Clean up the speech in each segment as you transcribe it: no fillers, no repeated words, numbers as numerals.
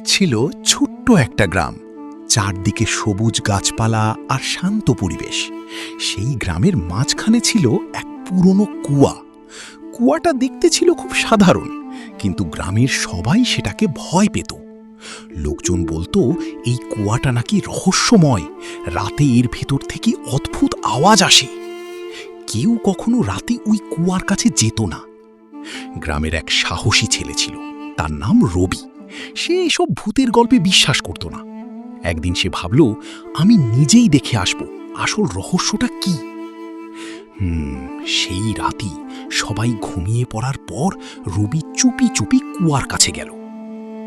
ছিল ছোট্ট একটা গ্রাম, চারদিকে সবুজ গাছপালা আর শান্ত পরিবেশ। সেই গ্রামের মাঝখানে ছিল এক পুরনো কুয়া। কুয়াটা দেখতে ছিল খুব সাধারণ, কিন্তু গ্রামের সবাই সেটাকে ভয় পেত। লোকজন বলতো এই কুয়াটা নাকি রহস্যময়, রাতে এর ভেতর থেকে অদ্ভুত আওয়াজ আসে। কেউ কখনো রাতে ওই কুয়ার কাছে যেত না। গ্রামের এক সাহসী ছেলে ছিল, তার নাম রবি। সে এসব ভূতের গল্পে বিশ্বাস করত না। একদিন সে ভাবল, আমি নিজেই দেখে আসব আসল রহস্যটা কি। সেই রাতেই সবাই ঘুমিয়ে পড়ার পর রবি চুপি চুপি কুয়ার কাছে গেল।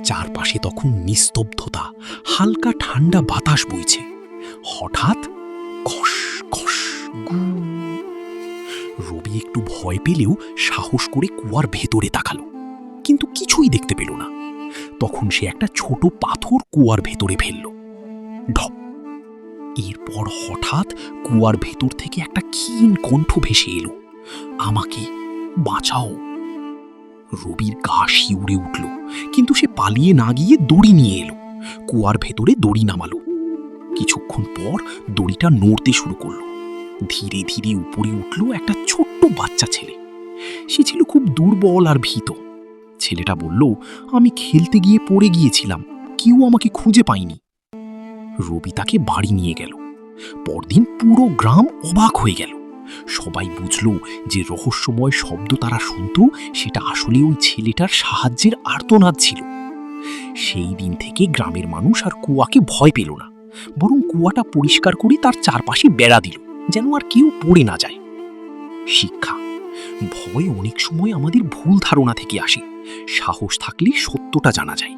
চারপাশে তখন নিস্তব্ধতা, হালকা ঠান্ডা বাতাস বইছে। হঠাৎ খস খস গু। রবি একটু ভয় পেলেও সাহস করে কুয়ার ভেতরে তাকালো, কিন্তু কিছুই দেখতে পেল না। তখন সে একটা ছোট পাথর কুয়ার ভেতরে ফেলল। ঢপ। এরপর হঠাৎ কুয়ার ভেতর থেকে একটা ক্ষীণ কণ্ঠ ভেসে এলো, আমাকে বাঁচাও। রবির গা শিউরে উঠল, কিন্তু সে পালিয়ে না গিয়ে দড়ি নিয়ে এলো। কুয়ার ভেতরে দড়ি নামালো। কিছুক্ষণ পর দড়িটা নড়তে শুরু করলো। ধীরে ধীরে উপরে উঠল একটা ছোট্ট বাচ্চা ছেলে। সে ছিল খুব দুর্বল আর ভীত। ছেলেটা বলল, আমি খেলতে গিয়ে পড়ে গিয়েছিলাম, কেউ আমাকে খুঁজে পায়নি। রবি তাকে বাড়ি নিয়ে গেল। পরদিন পুরো গ্রাম অবাক হয়ে গেল। সবাই বুঝল যে রহস্যময় শব্দ তারা শুনত সেটা আসলে ওই ছেলেটার সাহায্যের আর্তনাদ ছিল। সেই দিন থেকে গ্রামের মানুষ আর কুয়াকে ভয় পেল না, বরং কুয়াটা পরিষ্কার করে তার চারপাশে বেড়া দিল, যেন আর কেউ পড়ে না যায়। শিক্ষা: ভয় অনেক সময় আমাদের ভুল ধারণা থেকে আসে। সাহস থাকলে সত্যটা জানা যায়।